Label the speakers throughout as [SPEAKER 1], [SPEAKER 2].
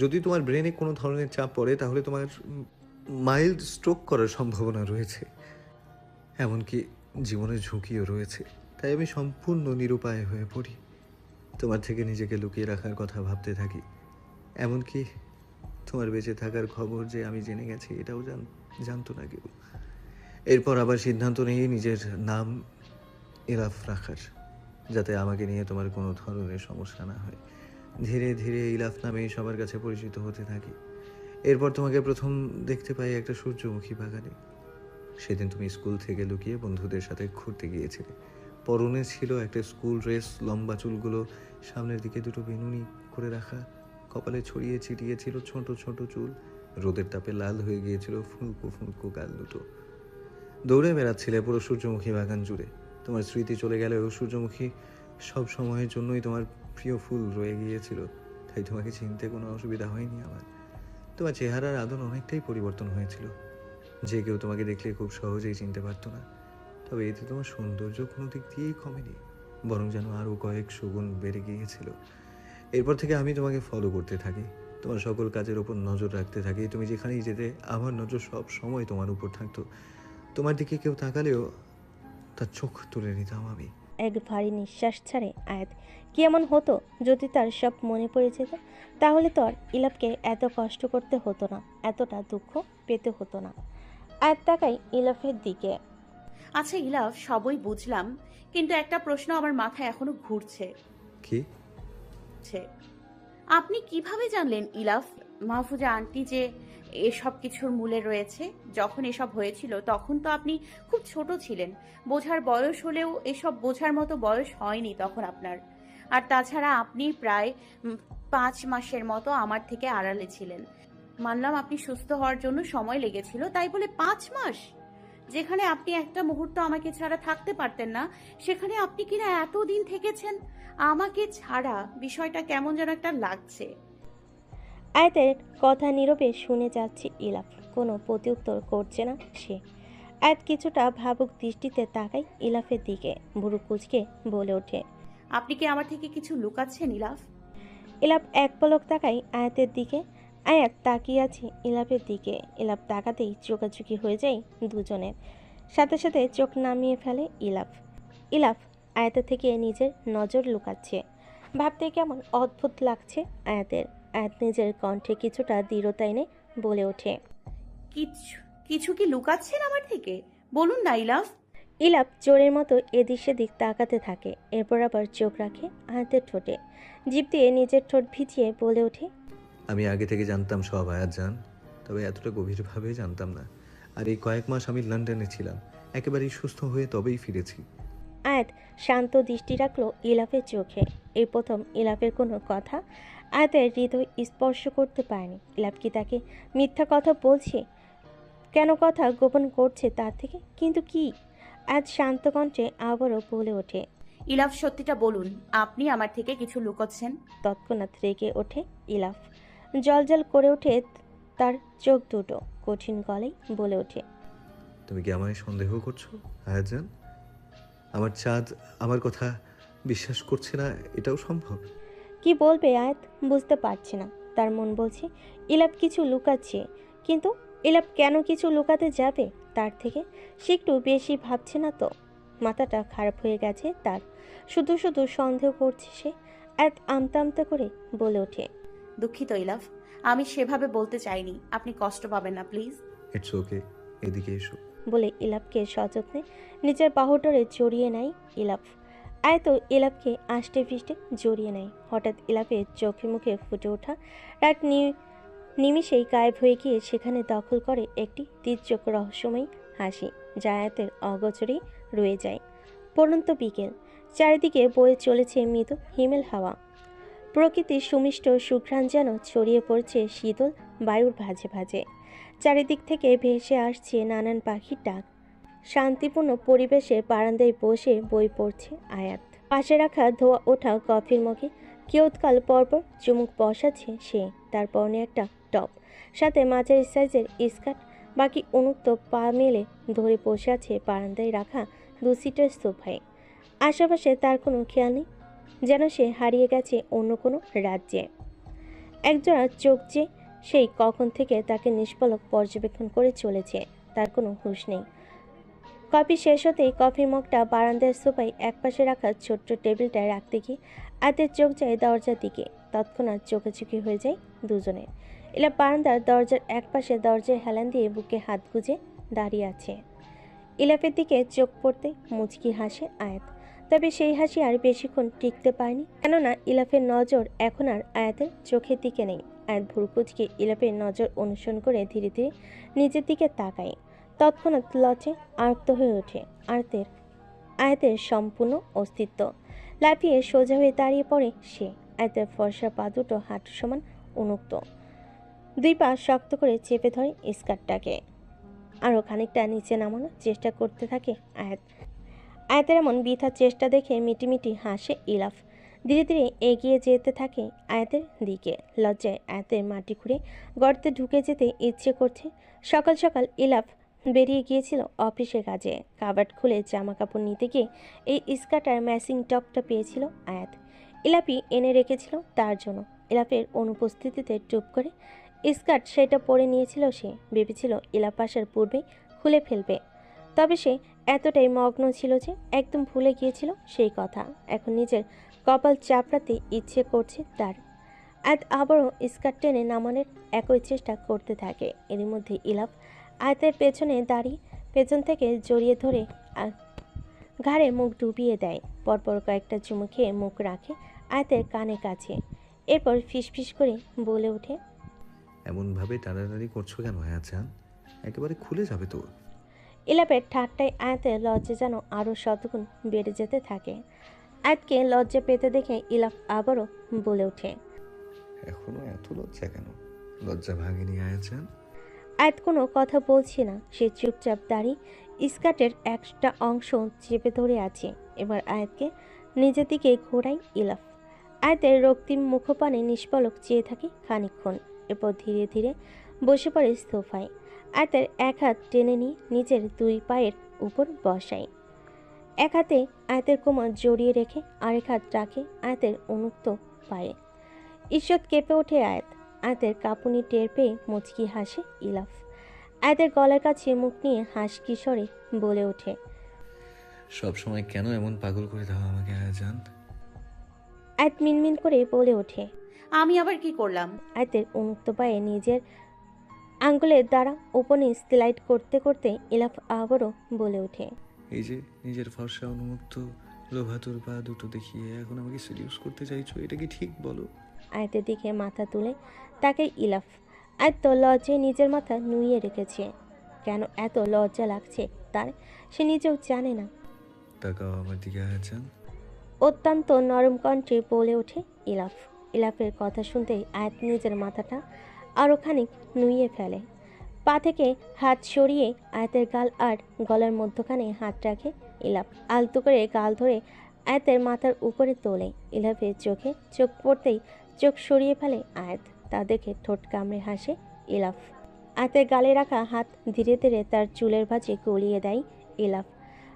[SPEAKER 1] যদি তোমার ব্রেনে কোনো ধরনের চাপ পড়ে তাহলে তোমার মাইল্ড স্ট্রোক করার সম্ভাবনা রয়েছে, এমনকি জীবনের ঝুঁকিও রয়েছে। তাই আমি সম্পূর্ণ নিরুপায় হয়ে পড়ি, তোমার থেকে নিজেকে লুকিয়ে রাখার কথা ভাবতে থাকি। এমনকি তোমার বেঁচে থাকার খবর যে আমি জেনে গেছি এটাও জানতো না কেউ। এরপর আবার সিদ্ধান্ত নিয়ে নিজের নাম ইলাফ রাখার, যাতে আমাকে নিয়ে তোমার কোনো ধরনের সমস্যা না হয়। ধীরে ধীরে ইলাফ নামেই সবার কাছে পরিচিত হতে থাকি। এরপর তোমাকে প্রথম দেখতে পাই একটা সূর্যমুখী বাগানে। সেদিন তুমি স্কুল থেকে লুকিয়ে বন্ধুদের সাথে ঘুরতে গিয়েছিলে। পরনে ছিল একটা স্কুল ড্রেস, লম্বা চুলগুলো সামনের দিকে দুটো বেনুনি করে রাখা, কপালে ছড়িয়ে ছিটিয়ে ছিল ছোট ছোট চুল, রোদের তাপে লাল হয়ে গিয়েছিল ফুলকো ফুলকো গাল দুটো। দৌড়ে বেড়াচ্ছিলে পুরো সূর্যমুখী বাগান জুড়ে। তোমার স্মৃতি চলে গেলেও সূর্যমুখী সব সময়ের জন্যই তোমার প্রিয় ফুল রয়ে গিয়েছিল, তাই তোমাকে চিনতে কোনো অসুবিধা হয়নি আমার। তোমার চেহারার আদর অনেকটাই পরিবর্তন হয়েছিল, যে কেউ তোমাকে দেখলে খুব সহজেই চিনতে পারতো না। তবে এতে তোমার সৌন্দর্য কোনো দিক দিয়েই কমেনি, বরং যেন আরও কয়েকশো গুণ বেড়ে গিয়েছিল। এরপর থেকে আমি তোমাকে ফলো করতে থাকি, তোমার সকল কাজের ওপর নজর রাখতে থাকি। তুমি যেখানেই যেতে আমার নজর সব সময় তোমার উপর থাকতো। তোমার দিকে কেউ তাকালেও তার চোখ তুলে নিতাম আমি।
[SPEAKER 2] এক ভারী নিঃশ্বাস ছাড়ে আয়াত। কি এমন হতো যদি তার সব মনে পড়ে যেত? তাহলে তো আর ইলাপকে এত কষ্ট করতে হতো না, এতটা দুঃখ পেতে হতো না। আয়াত তাকাই ইলাফের দিকে।
[SPEAKER 3] আচ্ছা ইলাফ, সবই বুঝলাম, কিন্তু একটা প্রশ্ন আমার মাথায় এখনো ঘুরছে।
[SPEAKER 1] কি?
[SPEAKER 3] ছে, আপনি কিভাবে জানলেন ইলাফ, মাহফুজা আন্টি যে এসব কিছুর মূলে রয়েছে? যখন এসব হয়েছিল তখন তো আপনি খুব ছোট ছিলেন। বোঝার বয়স হলেও এসব বোঝার মতো বয়স হয়নি তখন আপনার। আর তাছাড়া আপনি প্রায় 5 মাসের মতো আমার থেকে আড়ালে ছিলেন। মানলাম আপনি সুস্থ হওয়ার জন্য সময় লেগেছিল, তাই বলে 5 মাস? যেখানে আপনি একটা মুহূর্ত আমাকে ছাড়া থাকতে পারতেন না, সেখানে আপনি কিনা এতদিন থেকেছেন আমাকে ছাড়া। বিষয়টা কেমন যেন একটা লাগছে।
[SPEAKER 2] আয়াতের কথা নীরবে শুনে যাচ্ছে ইলাফ, কোনো প্রত্যুত্তর করছে না সে। আয়াত কিছুটা ভাবুক দৃষ্টিতে তাকায় ইলাফের দিকে, ভুরু কুঁচকে বলে ওঠে।
[SPEAKER 3] আপনি কি আমার থেকে কিছু লুকাচ্ছেন ইলাফ?
[SPEAKER 2] ইলাপ এক পলক তাকায় আয়াতের দিকে। আয়াত তাকিয়ে আছে ইলাপের দিকে। ইলাপ তাকাতেই চোখাচোখি হয়ে যায় দুজনের। সাথে সাথে চোখ নামিয়ে ফেলে ইলাপ। ইলাপ আয়াতের থেকে নিজের নজর লুকাচ্ছে। ভাবতে কেমন অদ্ভুত লাগছে আয়াতের। আয়াত নিজের কণ্ঠে কিছুটা দৃঢ়তা এনে বলে ওঠে।
[SPEAKER 3] কিছু কিছু কি লুকাচ্ছেন আমার থেকে? বলুন না ইলাফ।
[SPEAKER 2] ইলাপ চোরের মতো এদিক সেদিক তাকাতে থাকে, এরপর আবার চোখ রাখে আয়াতের ঠোঁটে। জিভ দিয়ে নিজের ঠোঁট ভিজিয়ে বলে ওঠে।
[SPEAKER 1] আমি আগে থেকে জানতাম সব আয়াত জান, তবে এতটা গভীরভাবে জানতাম না। আর এই কয়েক মাস আমি লন্ডনে ছিলাম, একেবারেই সুস্থ হয়ে তবেই ফিরেছি।
[SPEAKER 2] আয়াত শান্ত দৃষ্টি রাখলো ইলাফের চোখে। এই প্রথম ইলাফের কোনো কথা আয়াতের হৃদয় স্পর্শ করতে পারেনি। ইলাফ কি তাকে মিথ্যা কথা বলছে? কেন কথা গোপন করছে তার থেকে? কিন্তু কি? আয়াত শান্ত কণ্ঠে আবারও বলে ওঠে।
[SPEAKER 3] ইলাফ, সত্যিটা বলুন, আপনি আমার থেকে কিছু লুকোচ্ছেন?
[SPEAKER 2] তৎক্ষণাৎ রেগে ওঠে ইলাফ। জলজল করে ওঠে তার চোখ দুটো। কঠিন গলায় বলে ওঠে।
[SPEAKER 1] তুমি কি আমায় সন্দেহ করছো আয়াত জান? আমার চাঁদ আমার কথা বিশ্বাস করছে না, এটাও সম্ভব?
[SPEAKER 2] কি বলবে আয়াত বুঝতে পারছে না। তার মন বলছে ইলাপ কিছু লুকাচ্ছে, কিন্তু ইলাপ কেন কিছু লুকাতে যাবে তার থেকে? সে একটু বেশি ভাবছে না তো? মাথাটা খারাপ হয়ে গেছে তার। শুধু শুধু সন্দেহ করছে সে। আয়াত আমতা আমতা করে বলে ওঠে।
[SPEAKER 3] দুঃখিত ইলাফ, আমি সেভাবে বলতে চাইনি। আপনি কষ্ট পাবেন না প্লিজ।
[SPEAKER 1] ইটস ওকে, এদিকে এসো।
[SPEAKER 2] বলে ইলাপকে সযত্নে নিজের বাহুডোরে জড়িয়ে নেয় ইলাপ। আয়ত ইলাপকে আষ্টে ফিষ্টে জড়িয়ে নেয়। হঠাৎ ইলাপের চোখে মুখে ফুটে ওঠা রাগ নিমিষেই গায়েব হয়ে গিয়ে সেখানে দখল করে একটি তীর্যক রহস্যময়ী হাসি, যা আয়াতের অগোচরেই রয়ে যায়। পড়ন্ত বিকেল, চারিদিকে বয়ে চলেছে মৃদু হিমেল হাওয়া। প্রকৃতির সুমিষ্ট সুঘ্রাণ যেন ছড়িয়ে পড়ছে শীতল বায়ুর ভাঁজে ভাঁজে। চারিদিক থেকে ভেসে আসছে নানান পাখির ডাক। শান্তিপূর্ণ পরিবেশে বারান্দায় বসে বই পড়ছে আয়াত। পাশে রাখা ধোয়া ওঠা কফির মগে কিয়ৎকাল পরপর চুমুক বসাচ্ছে সে। তার পরনে একটা টপ, সাথে মাঝারি সাইজের স্কার্ট। বাকি উন্মুক্ত পা মেলে ধরে বসে আছে বারান্দায় রাখা 2 সিটের সোফায়। আশেপাশে তার কোনো খেয়াল নেই, যেন সে হারিয়ে গেছে অন্য কোনো রাজ্যে। একজোড়া চোখ যে সেই কখন থেকে তাকে নিষ্পলক পর্যবেক্ষণ করে চলেছে তার কোনো হুঁশ নেই। কফি শেষ হতেই কফির মগটা বারান্দার সোফায় একপাশে রাখা ছোট্ট টেবিলটায় রাখতে গিয়ে আয়াতের চোখ যায় দরজার দিকে। তৎক্ষণাৎ চোখাচোখি হয়ে যায় দুজনের। ইলাপ বারান্দার দরজার একপাশে দরজায় হেলান দিয়ে বুকে হাত গুজে দাঁড়িয়ে আছে। ইলাপের দিকে চোখ পড়তে মুচকি হাসে আয়াত। তবে সেই হাসি আর বেশিক্ষণ টিকতে পারেনি, কেননা ইলাফের নজর এখন আর আয়াতের চোখের দিকে নেই। আয়াত ভুরুকুচকে ইলাপের নজর অনুসরণ করে ধীরে ধীরে নিজের দিকে তাকায়। তৎক্ষণাৎ লজ্জায় আরক্ত হয়ে ওঠে আয়াতের সম্পূর্ণ অস্তিত্ব। লাফিয়ে সোজা হয়ে দাঁড়িয়ে পড়ে সে। আয়াতের ফর্সা পা দুটো হাঁটু সমান উন্মুক্ত, দুই পা শক্ত করে চেপে ধরে স্কার্টটাকে। আরও খানিকটা নিচে নামানোর চেষ্টা করতে থাকে আয়াতের এমন বৃথা চেষ্টা দেখে মিটিমিটি হাসে ইলাফ। ধীরে ধীরে এগিয়ে যেতে থাকে আয়াতের দিকে। লজ্জায় আয়াতের মাটি খুঁড়ে গর্তে ঢুকে যেতে ইচ্ছে করছে। সকাল সকাল ইলাফ বেরিয়ে গিয়েছিল অফিসের কাজে। কাবার্ড খুলে জামা কাপড় নিতে গিয়ে এই স্কার্ট আর ম্যাচিং টপটা পেয়েছিল আয়াত। ইলাপি এনে রেখেছিল তার জন্য। ইলাপের অনুপস্থিতিতে টুপ করে স্কার্ট সেটা পরে নিয়েছিল সে। ভেবেছিল ইলাপ আসার পূর্বেই খুলে ফেলবে, তবে সে এতটাই মগ্ন ছিল যে একদম ভুলে গিয়েছিল সেই কথা। এখন নিজের কপাল চাপড়াতে ইচ্ছে করছে তার। আয়াত আবারও স্কার্ট টেনে নামানোর একই চেষ্টা করতে থাকে। এরই মধ্যে ইলাপ আয়াতের পেছনে দাঁড়িয়ে পেছন থেকে জড়িয়ে ধরে ঘাড়ে মুখ ডুবিয়ে দেয়। পরপর কয়েকটা চুমু খেয়ে মুখ রাখে আয়াতের কানের কাছে। এরপর ফিসফিস করে বলে ওঠে,
[SPEAKER 1] এমনভাবে টানাটানি করছো কেন আয়াজান? একেবারে খুলে যাবে তো।
[SPEAKER 2] ইলাপের ঠাট্টায় আয়াতের লজ্জা যেন আরও শতগুণ বেড়ে যেতে থাকে। আয়াতকে লজ্জা পেতে দেখে ইলাপ আবারও বলে ওঠে,
[SPEAKER 1] এখনো এত লজ্জা কেন? লজ্জা ভাঙেনি আয়াজান?
[SPEAKER 2] আয়াত কোনো কথা বলছে না। সে চুপচাপ দাঁড়িয়ে স্কার্টের একটা অংশ চেপে ধরে আছে। এবার আয়াতকে নিজের দিকে ঘোরাই ইলাফ। আয়াতের রক্তিম মুখপানে নিষ্পলক চেয়ে থাকে খানিকক্ষণ। এরপর ধীরে ধীরে বসে পড়ে সোফায়। আয়াতের এক হাত টেনে নিয়ে নিজের দুই পায়ের উপর বসায়। এক হাতে আয়াতের কোমর জড়িয়ে রেখে আরেক হাত রাখে আয়াতের উন্মুক্ত পায়ে। ঈষৎ কেঁপে ওঠে আয়াত। আয়াতের কাঁপুনি টের পেয়ে মুচকি হাসে ইলাফ। আয়াতের গলার কাছে মুখ নিয়ে হাস কিশোরে বলে ওঠে,
[SPEAKER 1] সব সময় কেন এমন পাগল করে দাও আমাকে আয়াজান?
[SPEAKER 2] আয়াত মিনমিন করে বলে ওঠে।
[SPEAKER 3] আমি আবার কি করলাম?
[SPEAKER 2] আয়াতের উন্মুক্ত পায়ে নিজের আঙ্গুলের দ্বারা উপরে স্লাইড করতে করতে ইলাফ আবারও বলে ওঠে,
[SPEAKER 1] এই যে নিজের ফর্সা উন্মুক্ত লোভাতুর পা দুটো দেখিয়ে এখন আমাকে সিরিয়াস করতে চাইছো, এটা কি ঠিক বলো?
[SPEAKER 2] আয়াতের দিকে মাথা তুলে তাকে ইলাফ। আয়াত তো লজ্জায় নিজের মাথা নুইয়ে রেখেছে। কেন এত লজ্জা লাগছে তার সে নিজেও জানে না।
[SPEAKER 1] তাকাও আমার দিকে আয়াজান।
[SPEAKER 2] অত্যন্ত নরম কণ্ঠে বলে ওঠে ইলাফ। ইলাফের কথা শুনতেই আয়াত নিজের মাথাটা আরও খানিক নুইয়ে ফেলে। পা থেকে হাত সরিয়ে আয়াতের গাল আর গলার মধ্যখানে হাত রাখে ইলাফ। আলতো করে গাল ধরে আয়াতের মাথার উপরে তোলে। ইলাফের চোখে চোখ পড়তেই চোখ সরিয়ে ফেলে আয়াত। তা দেখে ঠোঁট কামড়ে হাসে ইলাফ। আয়াতের গালে রাখা হাত ধীরে ধীরে তার চুলের ভাঁজে গলিয়ে দেয় ইলাফ।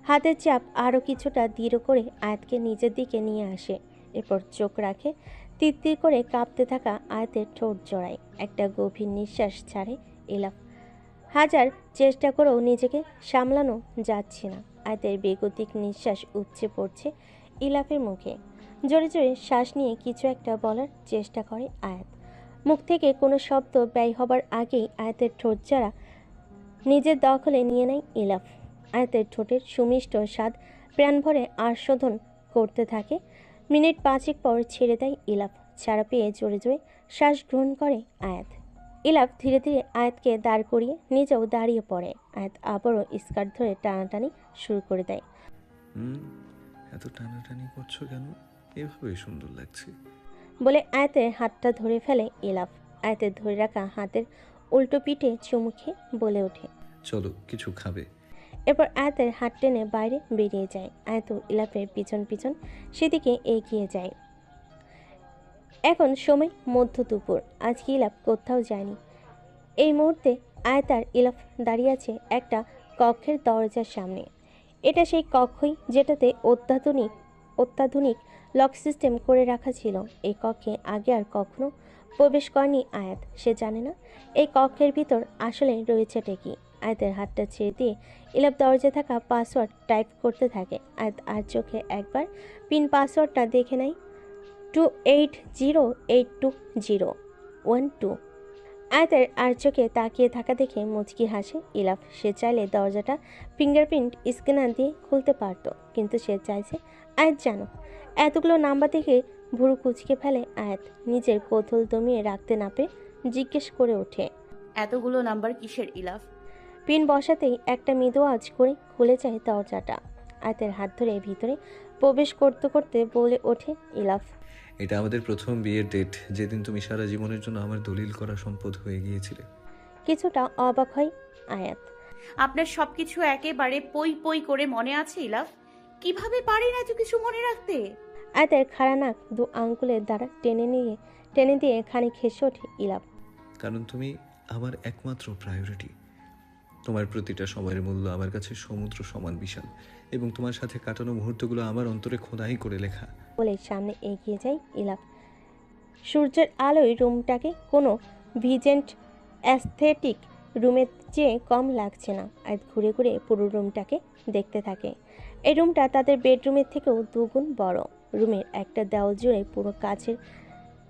[SPEAKER 2] হাতের চাপ আরও কিছুটা দৃঢ় করে আয়াতকে নিজের দিকে নিয়ে আসে। এরপর চোখ রাখে তিরতির করে কাঁপতে থাকা আয়াতের ঠোঁট জড়ায়। একটা গভীর নিঃশ্বাস ছাড়ে ইলাফ। হাজার চেষ্টা করেও নিজেকে সামলানো যাচ্ছে না। আয়াতের বেগতিক নিঃশ্বাস উপচে পড়ছে ইলাফের মুখে। জোরে জোরে শ্বাস নিয়ে কিছু একটা বলার চেষ্টা করে আয়াত। মুখ থেকে কোনো শব্দ ব্যয় হবার আগেই আয়াতের ঠোঁট যারা নিজের দখলে নিয়ে নেয় ইলাফ। আয়াতের ঠোঁটের সুমিষ্ট স্বাদ প্রাণ ভরে আস্বাদন করতে থাকে। মিনিট পাঁচেক পর ছেড়ে দেয় ইলাফ। ছাড়া পেয়ে জোরে জোরে শ্বাস গ্রহণ করে আয়াত। ইলাফ ধীরে ধীরে আয়াতকে দাঁড় করিয়ে নিজেও দাঁড়িয়ে পড়ে। আয়াত আবারও স্কার্ট ধরে টানাটানি শুরু করে দেয়।
[SPEAKER 1] এত টানাটানি করছো কেন? এভাবেই সুন্দর লাগছে
[SPEAKER 2] বলে আয়াতের হাতটা ধরে ফেলে ইলাফ। আয়াতের ধরে রাখা হাতের উল্টো পিঠে চুমু খেয়ে বলে ওঠে,
[SPEAKER 1] চলো কিছু খাবে।
[SPEAKER 2] এরপর আয়াতের হাত টেনে বাইরে বেরিয়ে যায়। আয়াত ইলাফের পিছন পিছন সেদিকে এগিয়ে যায়। এখন সময় মধ্য দুপুর। আজকে ইলাফ কোথাও যায়নি। এই মুহূর্তে আয়াত আর ইলাফ দাঁড়িয়ে আছে একটা কক্ষের দরজার সামনে। এটা সেই কক্ষই যেটাতে অত্যাধুনিক লক সিস্টেম করে রাখা ছিল। এই কক্ষে আগে আর কখনো প্রবেশ করেনি আয়াত। সে জানে না এই কক্ষের ভিতর আসলে রয়েছেটা কি। আয়াতের হাতটা ছেড়ে দিয়ে ইলাপ দরজায় থাকা পাসওয়ার্ড টাইপ করতে থাকে। আয়াত আর চোখে একবার পিন পাসওয়ার্ডটা দেখে নেয়। 28082012। আয়াতের আর চোখে তাকিয়ে থাকা দেখে মুচকি হাসে ইলাফ। সে চাইলে দরজাটা ফিঙ্গারপ্রিন্ট স্ক্যানার দিয়ে খুলতে পারত, কিন্তু সে চাইছে আয়াত জানো। এতগুলো নাম্বার দেখে ভুরু কুচকে ফেলে আয়াত। নিজের কৌতূহল দমিয়ে রাখতে না পেরে জিজ্ঞেস করে ওঠে,
[SPEAKER 3] এতগুলো নাম্বার কিসের ইলাফ?
[SPEAKER 2] পিন বসাতেই একটা মৃদু আওয়াজ করে খুলে যায় দরজাটা। আয়াতের হাত ধরে ভিতরে প্রবেশ করতে করতে বলে ওঠে ইলাফ,
[SPEAKER 1] এটা আমাদের প্রথম বিয়ের ডেট, যেদিন তুমি সারা জীবনের জন্য আমার দলিল করা সম্পদ হয়ে গিয়েছিলে।
[SPEAKER 2] কিছুটা অবাক হয় আয়াত।
[SPEAKER 3] আপনার সবকিছু একেবারে পই পই করে মনে আছে ইলাফ? কিভাবে পারেন এত কিছু মনে রাখতে?
[SPEAKER 2] আয়াতের খাড়া নাক দু আঙ্গুলের দ্বারা টেনে দিয়ে খানিক হেসে ওঠে ইলাফ।
[SPEAKER 1] কারণ তুমি আমার একমাত্র প্রায়োরিটি। তোমার প্রতিটা সময়ের মূল্য আমার কাছে সমুদ্র সমান বিশাল, এবং তোমার সাথে কাটানো মুহূর্তগুলো আমার অন্তরে খোদাই করে লেখা।
[SPEAKER 2] বলে সামনে এগিয়ে যায় ইলাফ। সূর্যের আলোয় রুমটাকে কোনো ভিজেন্ট অ্যাস্থেটিক রুমের চেয়ে কম লাগছে না। আয়াত ঘুরে ঘুরে পুরো রুমটাকে দেখতে থাকে। এই রুমটা তাদের বেডরুমের থেকেও দুগুণ বড়। রুমের একটা দেওয়াল জুড়ে পুরো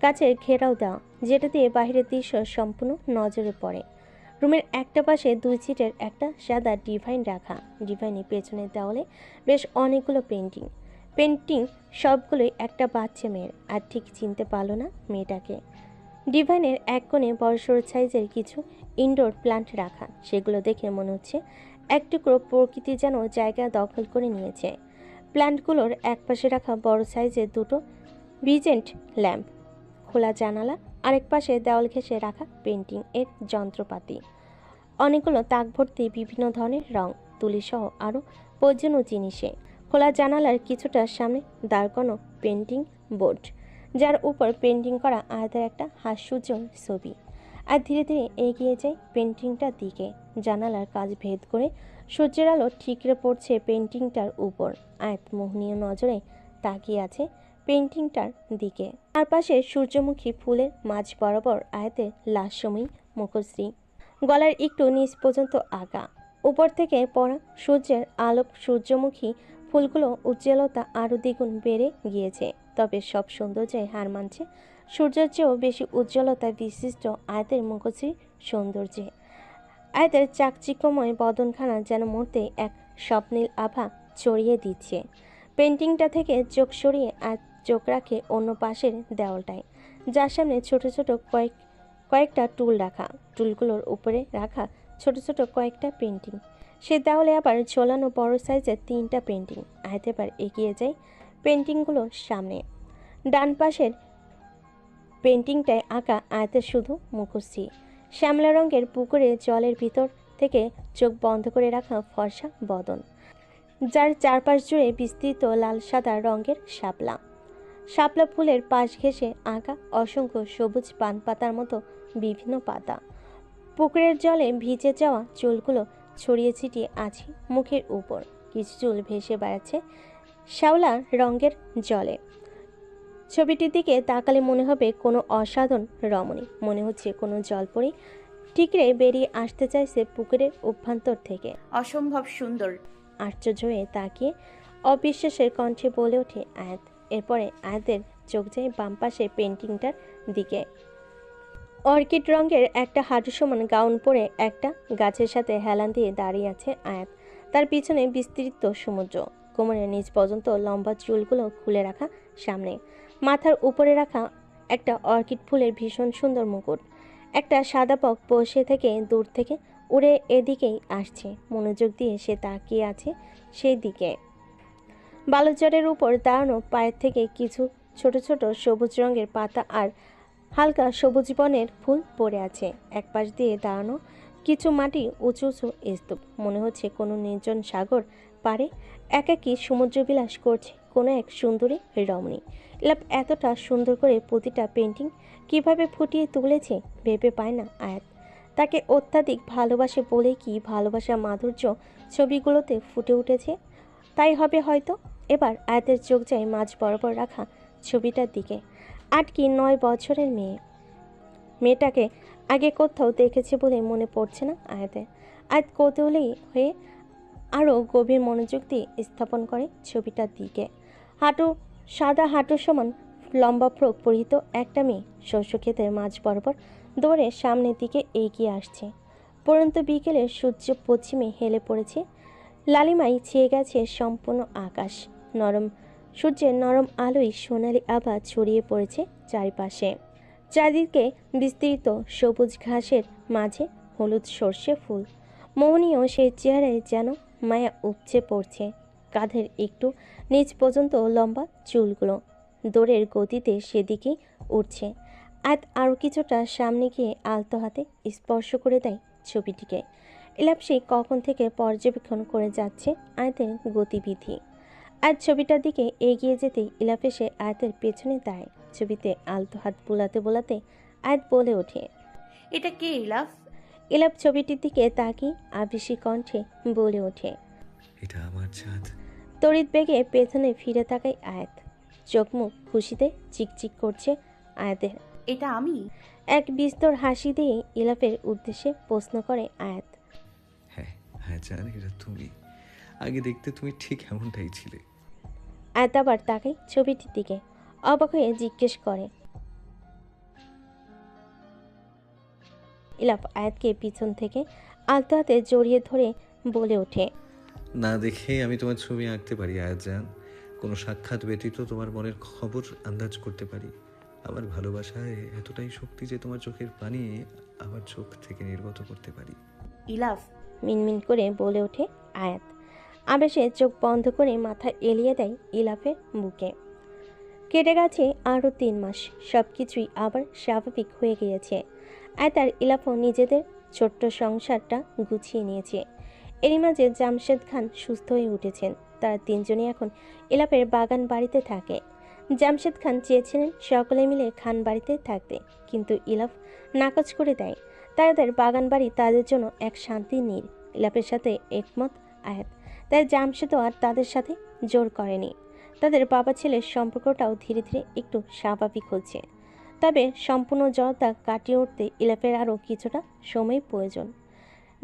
[SPEAKER 2] কাচের ঘেরাও দেওয়া, যেটা দিয়ে বাইরের দৃশ্য সম্পূর্ণ নজরে পড়ে। রুমের একটা পাশে 2 সিটের একটা সাদা ডিভাইন রাখা। ডিভাইনের পেছনের দেওয়ালে বেশ অনেকগুলো পেন্টিং সবগুলোই একটা বাচ্চা মেয়ের। আর ঠিক চিনতে পারলো না মেয়েটাকে। ডিভাইনের এক কোণে বড়সড় সাইজের কিছু ইনডোর প্লান্ট রাখা। সেগুলো দেখে মনে হচ্ছে এক টুকরো প্রকৃতি যেন জায়গা দখল করে নিয়েছে। প্লান্টগুলোর একপাশে রাখা বড় সাইজের 2টো ভিজেন্ট ল্যাম্প, খোলা জানালা, আরেক পাশে দেওয়াল ঘেঁষে রাখা পেন্টিং এর যন্ত্রপাতি, অনেকগুলো তাক ভর্তি বিভিন্ন ধরনের রং তুলি সহ আরও প্রয়োজনীয় জিনিসে। খোলা জানালার কিছুটা সামনে দাঁড় করানো পেন্টিং বোর্ড, যার উপর পেন্টিং করা আয়াতের একটা হাস্যোজ্জ্বল ছবি। আর ধীরে ধীরে এগিয়ে যায় পেন্টিংটার দিকে। জানালার কাজ ভেদ করে সূর্যের আলো ঠিকরে পড়ছে পেন্টিংটার উপর। আয়াত মোহনীয় নজরে তাকিয়ে আছে পেন্টিংটার দিকে। আর পাশে সূর্যমুখী ফুলের মাঝ বরাবর আয়াতের লাস্যময়ী মুখশ্রী, গলার একটু নিচ পর্যন্ত আঁকা। উপর থেকে পড়া সূর্যের আলোক সূর্যমুখী ফুলগুলো উজ্জ্বলতা আরও দ্বিগুণ বেড়ে গিয়েছে। তবে সব সৌন্দর্যে হার মানছে সূর্যের চেয়েও বেশি উজ্জ্বলতা বিশিষ্ট আয়াতের মুখশ্রীর সৌন্দর্যে। আয়াতের চাকচিক্যময় বদনখানা যেন মুহূর্তে এক স্বপ্নীল আভা ছড়িয়ে দিচ্ছে। পেন্টিংটা থেকে চোখ সরিয়ে আর চোখ রাখে অন্য পাশের দেওয়ালটায়, যার সামনে ছোট ছোট কয়েকটা টুল রাখা। টুলগুলোর উপরে রাখা ছোট ছোট কয়েকটা পেন্টিং। সে দেওয়ালে আবার ঝোলানো বড় সাইজের 3টা পেন্টিং। আয়াত এবার এগিয়ে যায় পেন্টিংগুলোর সামনে। ডান পাশের পেন্টিংটায় আঁকা আয়াতের শুধু মুখশ্রী। শ্যামলা রঙের পুকুরে জলের ভিতর থেকে চোখ বন্ধ করে রাখা ফর্সা বদন, যার চারপাশ জুড়ে বিস্তৃত লাল সাদা রঙের শাপলা ফুলের পাশ ঘেঁষে আঁকা অসংখ্য সবুজ পান পাতার মতো বিভিন্ন পাতা। পুকুরের জলে ভিজে যাওয়া চুলগুলো ছড়িয়ে ছিটিয়ে আছে মুখের উপর। কিছু চুল ভেসে বেড়াচ্ছে শ্যাওলা রঙের জলে। ছবিটির দিকে তাকালে মনে হবে কোনো অসাধারণ রমণী, মনে হচ্ছে কোনো জলপরি ঠিকরে বেরিয়ে আসতে চাইছে পুকুরের অভ্যন্তর থেকে।
[SPEAKER 3] অসম্ভব সুন্দর।
[SPEAKER 2] আশ্চর্য হয়ে তাকিয়ে অবিশ্বাসের কণ্ঠে বলে ওঠে আয়াত। এরপরে আয়াতের চোখ যায় বাম পাশে পেন্টিংটার দিকে। অর্কিড রঙের একটা হাঁটু সমান গাউন পরে একটা গাছের সাথে হেলান দিয়ে দাঁড়িয়ে আছে আয়াত। তার পিছনে বিস্তৃত সমুদ্র, কোমরের নিচ পর্যন্ত লম্বা চুলগুলো খুলে রাখা সামনে, মাথার উপরে রাখা একটা অর্কিড ফুলের ভীষণ সুন্দর মুকুট। একটা সাদা বক বসে থেকে দূর থেকে উড়ে এদিকেই আসছে। মনোযোগ দিয়ে সে তাকিয়ে আছে সেই দিকে। বালুচরের উপর দাঁড়ানো পায়ের থেকে কিছু ছোট ছোট সবুজ রঙের পাতা আর হালকা সবুজ বনের ফুল পড়ে আছে। এক পাশ দিয়ে দাঁড়ানো কিছু মাটি উঁচু উঁচু স্তূপ, মনে হচ্ছে কোনো নির্জন সাগর পারে একাকী সমুদ্র বিলাস করছে কোনো এক সুন্দরী রমণী। ইলাপ এতটা সুন্দর করে প্রতিটা পেন্টিং কিভাবে ফুটিয়ে তুলেছে ভেবে পায় না আয়াত। তাকে অত্যাধিক ভালোবাসে বলে কি ভালোবাসার মাধুর্য ছবিগুলোতে ফুটে উঠেছে, তাই হবে হয়তো। এবার আয়াতের চোখ যায় মাঝ বরাবর রাখা ছবিটার দিকে। 8 কি 9 বছরের মেয়ে, মেয়েটাকে আগে কোথাও দেখেছে বলে মনে পড়ছে না আয়াতের। আয়াত কৌতূহলী হয়ে আরও গভীর মনোযোগ দিয়ে স্থাপন করে ছবিটার দিকে। সাদা হাঁটুর সমান লম্বা ফ্রক পরিহিত একটা মেয়ে শস্য ক্ষেতের মাঝ বরাবর দৌড়ে সামনের দিকে এগিয়ে আসছে। পরন্ত বিকেলের সূর্য পশ্চিমে হেলে পড়েছে, লালিমায় ছেয়ে গেছে সম্পূর্ণ আকাশ। সূর্যের নরম আলোয় সোনালি আভা ছড়িয়ে পড়েছে চারিপাশে। চারদিকে বিস্তৃত সবুজ ঘাসের মাঝে হলুদ সর্ষে ফুল। মোহনীয় সেই চেহারায় যেন মায়া উপচে পড়ছে। কাঁধের একটু নিচ পর্যন্ত লম্বা চুলগুলো দৌড়ের গতিতে সেদিকেই উঠছে। আয়াত আরও কিছুটা সামনে গিয়ে আলতো হাতে স্পর্শ করে দেয় ছবিটিকে। ইলাপ সেই কখন থেকে পর্যবেক্ষণ করে যাচ্ছে আয়াতের গতিবিধি। আজ ছবিটার দিকে এগিয়ে যেতেই ইলাপ এসে আয়াতের পেছনে দাঁড়ায়। ছবিতে আলতো হাত বোলাতে বোলাতে আয়াত বলে ওঠে,
[SPEAKER 3] এটা কে ইলাফ?
[SPEAKER 2] ইলাপ ছবিটির দিকে তাকিয়ে আবেশী কণ্ঠে বলে ওঠে,
[SPEAKER 1] এটা আমার চাঁদ।
[SPEAKER 2] তড়িৎ বেগে পেছনে ফিরে তাকায় আয়াত। চোখ মুখ খুশিতে চিকচিক করছে আয়াতের।
[SPEAKER 3] এটা আমি?
[SPEAKER 2] এক বিস্তর হাসি দিয়ে ইলাফের উদ্দেশ্যে প্রশ্ন করে আয়াত।
[SPEAKER 1] হ্যাঁ হ্যাঁ জানি, এটা তুমি। আগে দেখতে তুমি ঠিক এমনটাই ছিলে।
[SPEAKER 2] আয়াত আবার তাকায় ছবিটির দিকে, অবাক হয়ে জিজ্ঞেস করে। ইলাফ আয়াতকে পিছন থেকে আলতো হাতে জড়িয়ে ধরে বলে ওঠে,
[SPEAKER 1] না দেখে আমি তোমার ছবি আঁকতে পারি আয়াতজান। কোনো সাক্ষাৎ ব্যতীত তোমার মনের খবর আন্দাজ করতে পারি। আমার ভালোবাসায় এতটাই শক্তি যে তোমার চোখের পানি আমার চোখ থেকে নির্গত করতে পারি।
[SPEAKER 3] ইলাফ,
[SPEAKER 2] মিনমিন করে বলে ওঠে আয়াত। আবেশে চোখ বন্ধ করে মাথা এলিয়ে দেয় ইলাফের বুকে। কেটে গেছে আরও 3 মাস, সব কিছুই আবার স্বাভাবিক হয়ে গিয়েছে। আয়াত আর ইলাফও নিজেদের ছোট্ট সংসারটা গুছিয়ে নিয়েছে। এরই মাঝে জামশেদ খান সুস্থ হয়ে উঠেছেন। তারা 3 জনই এখন ইলাফের বাগান বাড়িতে থাকে। জামশেদ খান চেয়েছিলেন সকলে মিলে খান বাড়িতে থাকতে, কিন্তু ইলাফ নাকচ করে দেয়। তাদের বাগান বাড়ি তাদের জন্য এক শান্তির নীড়। ইলাফের সাথে একমত আয়াত, তাই জামশেদও আর তাদের সাথে জোর করেনি। তাদের বাবা ছেলের সম্পর্কটাও ধীরে ধীরে একটু স্বাভাবিক হচ্ছে। তবে সম্পূর্ণ জড়তা কাটিয়ে উঠতে ইলাফের আরও কিছুটা সময় প্রয়োজন।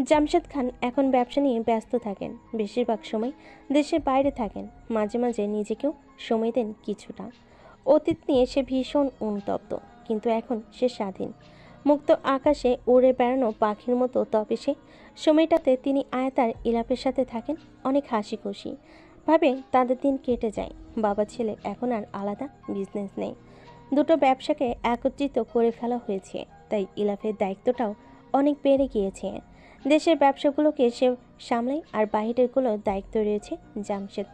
[SPEAKER 2] জামশেদ খান এখন ব্যবসা নিয়ে ব্যস্ত থাকেন, বেশিরভাগ সময় দেশের বাইরে থাকেন। মাঝে মাঝে নিজেকেও সময় দেন কিছুটা। অতীত নিয়ে সে ভীষণ অনুতপ্ত, কিন্তু এখন সে স্বাধীন, মুক্ত আকাশে উড়ে বেড়ানো পাখির মতো। তবে সে সময়টাতে তিনি আয়াতার ইলাপের সাথে থাকেন, অনেক হাসি খুশি ভাবে তাদের দিন কেটে যায়। বাবা ছেলে এখন আর আলাদা বিজনেস নেই, দুটো ব্যবসাকে একত্রিত করে ফেলা হয়েছে। তাই ইলাফের দায়িত্বটাও অনেক বেড়ে গিয়েছে। দেশের ব্যবসাগুলোকে সে সামলায়, আর বাহিরেরগুলোর দায়িত্ব রয়েছে জামশেদ।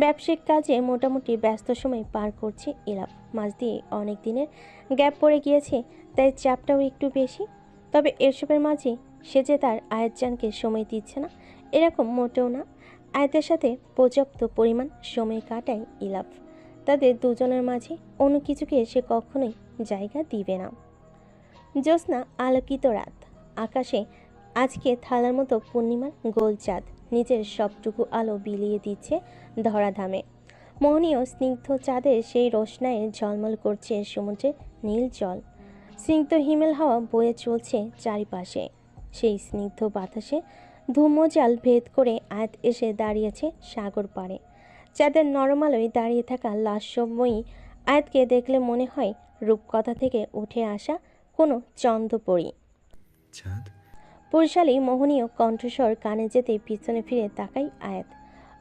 [SPEAKER 2] ব্যবসায়িক কাজে মোটামুটি ব্যস্ত সময় পার করছে ইলাফ। মাঝ দিয়ে অনেক দিনের গ্যাপ পড়ে গিয়েছে, তাই চাপটাও একটু বেশি। তবে এসবের মাঝে সে যে তার আয়াতজানকে সময় দিচ্ছে না, এরকম মোটেও না। আয়াতের সাথে পর্যাপ্ত পরিমাণ সময় কাটায় ইলাফ। তাদের দুজনের মাঝে অন্য কিছুকে সে কখনোই জায়গা দিবে না। জ্যোৎস্না আলোকিত রাত, আকাশে আজকে থালার মতো পূর্ণিমার গোল চাঁদ নিজের সবটুকু আলো বিলিয়ে দিচ্ছে ধরাধামে। মোহনীয় স্নিগ্ধ চাঁদের সেই রোশনায়ে ঝলমল করছে সমুদ্রের নীল জল। স্নিগ্ধ হিমেল হাওয়া বয়ে চলছে চারিপাশে। সেই স্নিগ্ধ বাতাসে ধূম্রজাল ভেদ করে আয়াত এসে দাঁড়িয়েছে সাগর পাড়ে। চাঁদের নরম আলোয় দাঁড়িয়ে থাকা লাস্যময়ী আয়াতকে দেখলে মনে হয় রূপকথা থেকে উঠে আসা কোনো চন্দ্রপরী।
[SPEAKER 1] চাঁদ,
[SPEAKER 2] পুরশালী মোহনীয় কণ্ঠস্বর কানে যেতে পিছনে ফিরে তাকাই আয়াত।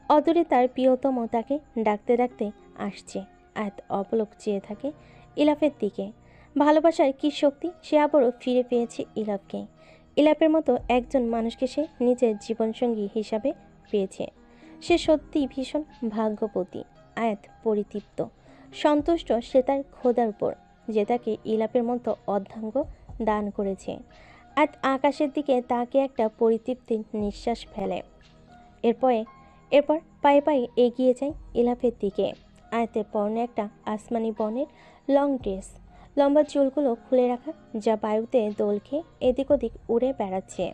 [SPEAKER 2] অদূরে তার প্রিয়তম তাকে ডাকতে ডাকতে আসছে। আয়াত অপলক চেয়ে থাকে ইলাফের দিকে। ভালোবাসার কি শক্তি, সে আবারও ফিরে পেয়েছে ইলাফকে। ইলাফের মতো একজন মানুষকে সে নিজের জীবনসঙ্গী হিসাবে পেয়েছে। সে সত্যিই ভীষণ ভাগ্যবতী। আয়াত পরিতৃপ্ত, সন্তুষ্ট সে তার খোদার উপর, যে তাকে ইলাফের মতো অর্ধাঙ্গ দান করেছে। আয়াত আকাশের দিকে তাকে একটা পরিতৃপ্তির নিঃশ্বাস ফেলে। এরপর পায়ে পায়ে এগিয়ে যায় ইলাফের দিকে। আয়াতের পরনে একটা আসমানি বর্ণের লং ড্রেস, লম্বা চুলগুলো খুলে রাখা, যা বায়ুতে দোল খেয়ে এদিক ওদিক উড়ে বেড়াচ্ছে।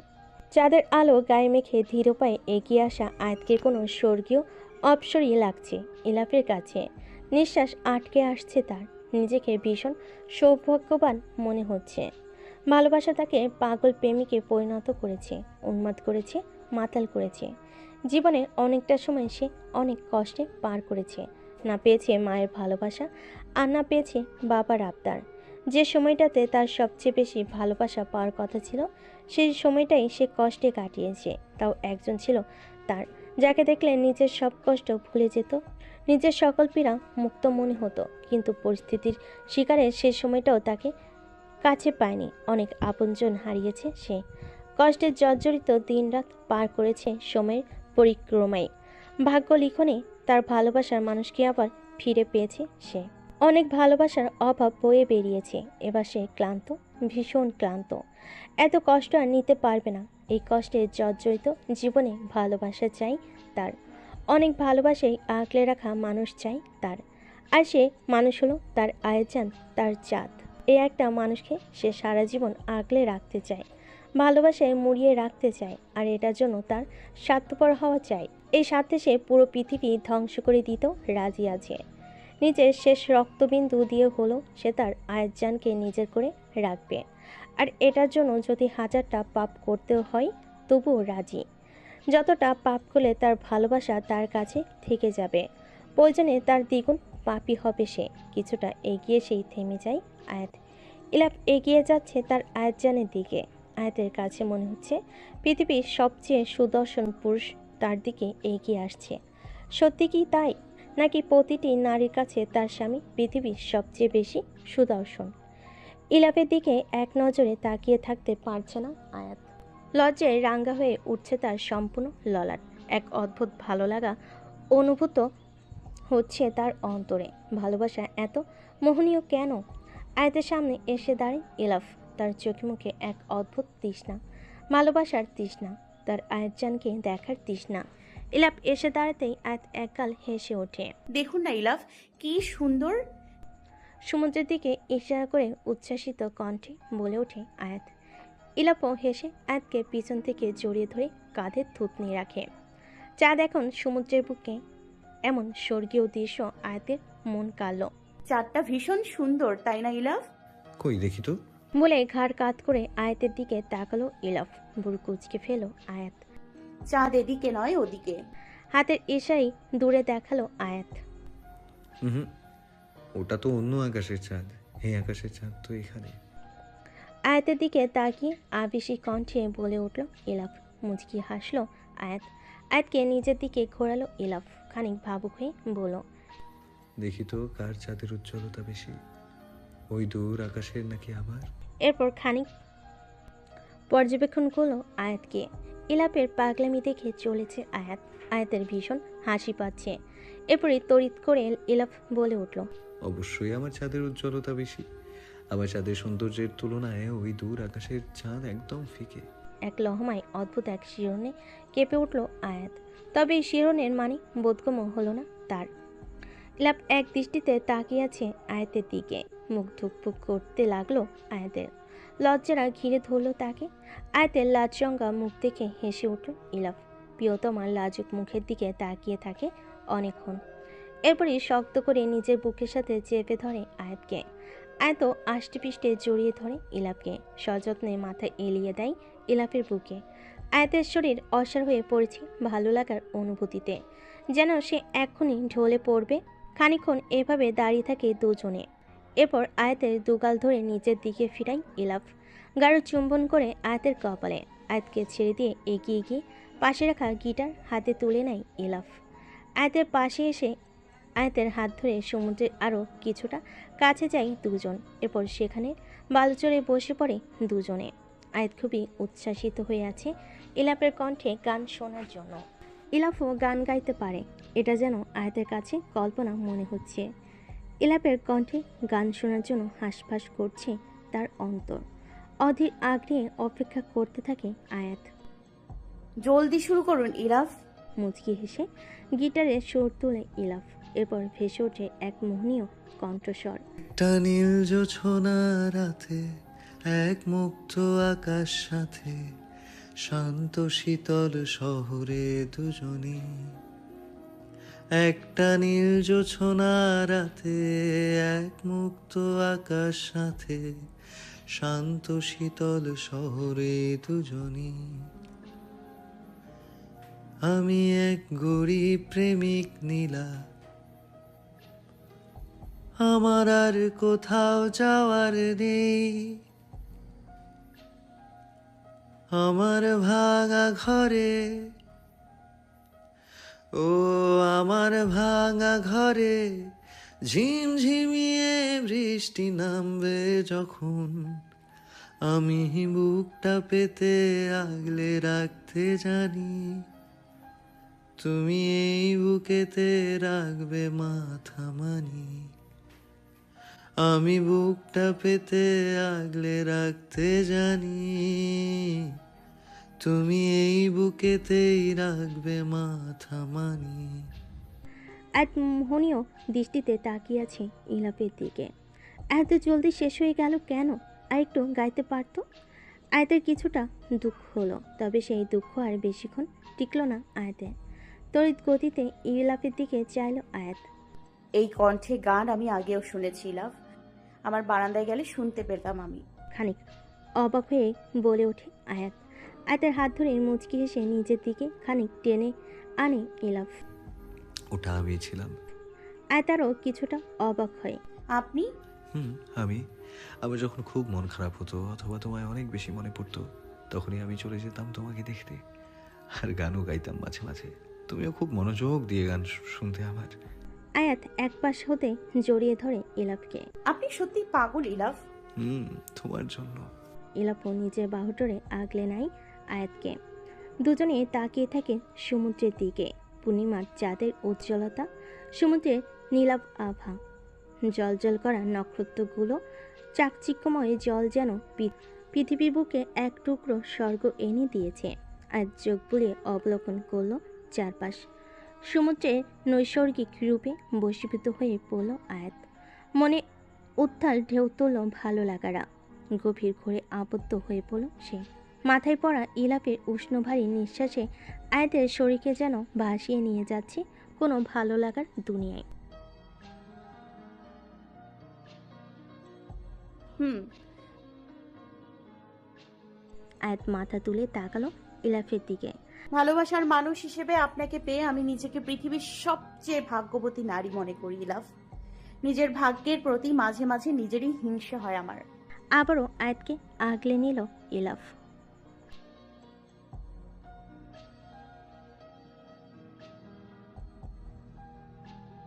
[SPEAKER 2] চাঁদের আলো গায়ে মেখে ধীর পায়ে এগিয়ে আসা আয়াতকে কোনো স্বর্গীয় অপসরী লাগছে ইলাফের কাছে। নিঃশ্বাস আটকে আসছে তার, নিজেকে ভীষণ সৌভাগ্যবান মনে হচ্ছে। ভালোবাসা তাকে পাগল প্রেমিকে পরিণত করেছে, উন্মাদ করেছে, মাতাল করেছে। জীবনে অনেকটা সময় সে অনেক কষ্টে পার করেছে। না পেয়েছে মায়ের ভালোবাসা, আর না পেয়েছে বাবার আবদার। যে সময়টাতে তার সবচেয়ে বেশি ভালোবাসা পাওয়ার কথা ছিল, সেই সময়টাই সে কষ্টে কাটিয়েছে। তাও একজন ছিল তার, যাকে দেখলে নিজের সব কষ্ট ভুলে যেত, নিজের সকল পীড়া মুক্ত মনে হতো। কিন্তু পরিস্থিতির শিকারে সে সময়টাও তাকে কাছে পায়নি। অনেক আপনজন হারিয়েছে সে, কষ্টের জর্জরিত দিনরাত পার করেছে সময়ের পরিক্রমায়। ভাগ্য লিখনে তার ভালোবাসার মানুষকে আবার ফিরে পেয়েছে সে। অনেক ভালোবাসার অভাব বয়ে বেরিয়েছে। এবার সে ক্লান্ত, ভীষণ ক্লান্ত। এত কষ্ট আর নিতে পারবে না। এই কষ্টে জর্জরিত জীবনে ভালোবাসা চাই তার, অনেক ভালোবাসাই আঁকলে রাখা মানুষ চাই তার। আর সে মানুষ হলো তার আয়ের জান, তার চাঁদ। এই একটা মানুষকে সে সারা জীবন আগলে রাখতে চায়, ভালোবাসায় মুড়িয়ে রাখতে চায়। আর এটার জন্য তার স্বার্থপর হওয়া চাই। এই স্বার্থে সে পুরো পৃথিবী ধ্বংস করে দিতেও রাজি আছে। নিজের শেষ রক্তবিন্দু দিয়ে হলো সে তার আয়ের জানকে নিজের করে রাখবে। আর এটার জন্য যদি হাজারটা পাপ করতেও হয় তবুও রাজি। যতটা পাপ করলে তার ভালোবাসা তার কাছে থেকে যাবে, প্রয়োজনে তার দ্বিগুণ পাপী হবে সে। কিছুটা এগিয়ে সেই থেমে যায় আয়াত। ইলাপ এগিয়ে যাচ্ছে তার আয়াতজানের দিকে। আয়াতের কাছে মনে হচ্ছে পৃথিবীর সবচেয়ে সুদর্শন পুরুষ তার দিকে এগিয়ে আসছে। সত্যি কি তাই, নাকি প্রতিটি নারীর কাছে তার স্বামী পৃথিবীর সবচেয়ে বেশি সুদর্শন? ইলাপের দিকে এক নজরে তাকিয়ে থাকতে পারছে না আয়াত। লজ্জায় রাঙ্গা হয়ে উঠছে তার সম্পূর্ণ ললাট। এক অদ্ভুত ভালো লাগা অনুভূত হচ্ছে তার অন্তরে। ভালোবাসা এত মোহনীয় কেন? আয়াতের সামনে এসে দাঁড়ায় ইলাফ। তার চোখে মুখে এক অদ্ভুত তৃষ্ণা, ভালোবাসার তৃষ্ণা, তার আয়াতজানকে দেখার তৃষ্ণা। ইলাফ এসে দাঁড়াতেই আয়াত একগাল হেসে ওঠে।
[SPEAKER 3] দেখুন না ইলাফ, কি সুন্দর।
[SPEAKER 2] সমুদ্রের দিকে ইশারা করে উচ্ছ্বাসিত কণ্ঠে বলে ওঠে আয়াত। ইলাপও হেসে আয়াতকে পিছন থেকে জড়িয়ে ধরে কাঁধে থুতনি রাখে। চাঁদ এখন সমুদ্রের বুকে, এমন স্বর্গীয় দৃশ্য আয়াতের মন কালো।
[SPEAKER 3] চাঁদটা ভীষণ সুন্দর, তাই না ইলাফ?
[SPEAKER 1] কই দেখি তো।
[SPEAKER 2] বলে ঘাড় কাত করে আয়াতের দিকে তাকালো ইলাফ। বুড়ো কুচকে ফেলো আয়াত।
[SPEAKER 3] চাঁদ এদিকে নয়, ওদিকে।
[SPEAKER 2] হাতের ইশারায় দূরে দেখালো আয়াত।
[SPEAKER 1] হুম, ওটা তো অন্য আকাশের চাঁদ, এই আকাশের চাঁদ তো এখানে।
[SPEAKER 2] আয়াতের দিকে তাকিয়ে আবেশী কণ্ঠে বলে উঠল ইলাফ। মুচকি হাসলো আয়াত। আয়াতকে নিজের দিকে ঘোরালো ইলাফ। খানিক ভাবুক হয়ে বলল,
[SPEAKER 1] দেখি তো কার চাঁদের উজ্জ্বলতা বেশি, ওই দূর আকাশের নাকি আমার?
[SPEAKER 2] এরপর খানিক পর্যবেক্ষণ করলো আয়াতকে। ইলাপের পাগলামি দেখে চলেছে আয়াত। আয়াতের ভীষণ হাসি পাচ্ছে। এরপরই তড়িৎ করে ইলাফ বলে উঠল,
[SPEAKER 1] অবশ্যই আমার চাঁদের উজ্জ্বলতা বেশি। আমার চাঁদের সৌন্দর্যের তুলনায় ওই দূর আকাশের চাঁদ একদম ফিকে।
[SPEAKER 2] এক লহমায় অদ্ভুত এক শিরনে কেঁপে উঠল আয়াত। তবে এই শিরনের মানে বোধগম্য হলো না তার। ইলাপ এক দৃষ্টিতে তাকিয়ে আছে আয়াতের দিকে। মুখ ধুকপুক করতে লাগলো আয়াতের। লজ্জারা ঘিরে ধরল তাকে। আয়াতের লাজরঙ্গা মুখ দেখে হেসে উঠল ইলাফ। প্রিয়তমার লাজুক মুখের দিকে তাকিয়ে থাকে অনেকক্ষণ। এরপরই শক্ত করে নিজের বুকের সাথে চেপে ধরে আয়াতকে। আয়াত আষ্টেপৃষ্টে জড়িয়ে ধরে ইলাপকে। সযত্নে মাথা এলিয়ে দেয় ইলাপের বুকে। আয়াতের শরীর অসাড় হয়ে পড়েছে ভালো লাগার অনুভূতিতে, যেন সে এক্ষুনি ঢলে পড়বে। খানিকক্ষণ এভাবে দাঁড়িয়ে থাকে দুজনে। এরপর আয়াতের দুগাল ধরে নিচের দিকে ফিরাই ইলাফ। গাঢ় চুম্বন করে আয়াতের কপালে। আয়াতকে ছেড়ে দিয়ে এগিয়ে গিয়ে পাশে রাখা গিটার হাতে তুলে নেয় ইলাফ। আয়াতের পাশে এসে আয়াতের হাত ধরে সমুদ্রের আরও কিছুটা কাছে যায় দুজন। এরপর সেখানে বালুচরে বসে পড়ে দুজনে। আয়াত খুবই উচ্ছ্বাসিত হয়ে আছে ইলাপের কণ্ঠে গান শোনার জন্য। ইলাফও গান গাইতে পারে, এটা যেন আয়াতের কাছে কল্পনা মনে হচ্ছে। ইলাপের কণ্ঠে গান শোনার জন্য হাঁসফাঁস করছে তার অন্তর। অধীর আগ্রহে অপেক্ষা করতে থাকে আয়াত।
[SPEAKER 3] জলদি শুরু করুন ইলাফ।
[SPEAKER 2] মুচকি হেসে গিটারে সুর তুলে ইলাফ। এরপর ভেসে ওঠে এক মোহনীয় কণ্ঠস্বর।
[SPEAKER 1] একটা নীল জোছনা রাতে, এক মুক্ত আকাশ সাথে, শান্ত শীতল শহরে দুজনে। একটা নীল জোছনা রাতে, এক মুক্ত আকাশ সাথে, শান্ত শীতল শহরে দুজনে। আমি এক গরিব প্রেমিক নীলা, আমার আর কোথাও যাওয়ার নেই। আমার ভাঙা ঘরে, ও আমার ভাঙা ঘরে ঝিমঝিমিয়ে বৃষ্টি নামবে যখন, আমি বুকটা পেতে আগলে রাখতে জানি, তুমি এই বুকেতে রাখবে মাথা মানি। আমি বুকটা পেতে আগলে রাখতে জানি, তুমি এই বুকেতেই রাখবে মাথা মানি।
[SPEAKER 2] এক মোহনীয় দৃষ্টিতে তাকিয়ে আছে ইলাফের দিকে। এত জলদি শেষ হয়ে গেল কেন? আর একটু গাইতে পারতো। আয়াতের কিছুটা দুঃখ হলো, তবে সেই দুঃখ আর বেশিক্ষণ টিকল না আয়াতের। তড়িৎ গতিতে ইলাফের দিকে চাইল আয়াত।
[SPEAKER 3] এই কণ্ঠে গান আমি আগেও শুনেছি ইলাফ। আমার বারান্দায় গেলে শুনতে পেতাম আমি।
[SPEAKER 2] খানিক অবাক হয়ে বলে ওঠে আয়াত। আয়াতের হাত ধরে মুচকি হেসে নিজের দিকে খানিক টেনে আনে ইলাফ।
[SPEAKER 1] ওটা আমি ছিলাম।
[SPEAKER 2] আয়াত আরও কিছুটা অবাক হয়।
[SPEAKER 3] আপনি?
[SPEAKER 1] আমি আমার যখন খুব মন খারাপ হতো অথবা তোমায় অনেক বেশি মনে পড়তো, তখনই আমি চলে যেতাম তোমাকে দেখতে, আর গানও গাইতাম মাঝে মাঝে। তুমিও খুব মনোযোগ দিয়ে গান শুনতে আমার।
[SPEAKER 2] আয়াত এক পাশ হতে জড়িয়ে ধরে ইলাফকে।
[SPEAKER 3] আপনি সত্যি পাগল ইলাফ।
[SPEAKER 1] তোমার জন্য।
[SPEAKER 2] ইলাফও নিজের বাহুডোরে আগলে নেয় আয়াতকে। দুজনে তাকিয়ে থাকে সমুদ্রের দিকে। পূর্ণিমার চাঁদের উজ্জ্বলতা, সমুদ্রের নীলাভ আভা, জলজল করা নক্ষত্রগুলো, চাকচিক্যময় জল যেন পৃথিবীর বুকে এক টুকরো স্বর্গ এনে দিয়েছে। আর চোখ বুলিয়ে অবলোকন করলো চারপাশ। সমুদ্রের নৈসর্গিক রূপে বশীভূত হয়ে পড়ল আয়াত। মনে উত্তাল ঢেউ তুলল ভালো লাগারা। গভীর ঘোরে আবদ্ধ হয়ে পড়ল সে। মাথায় পড়া ইলাফের উষ্ণ ভারী নিঃশ্বাসে আয়াতের শরীরকে যেন ভাসিয়ে নিয়ে যাচ্ছে কোনো ভালো লাগার দুনিয়ায়। আয়াত মাথা তুলে তাকালো ইলাফের দিকে।
[SPEAKER 3] ভালোবাসার মানুষ হিসেবে আপনাকে পেয়ে আমি নিজেকে পৃথিবীর সবচেয়ে ভাগ্যবতী নারী মনে করি ইলাফ। নিজের ভাগ্যের প্রতি মাঝে মাঝে নিজেরই হিংসা হয় আমার।
[SPEAKER 2] আবারও আয়াতকে আগলে নিল ইলাফ।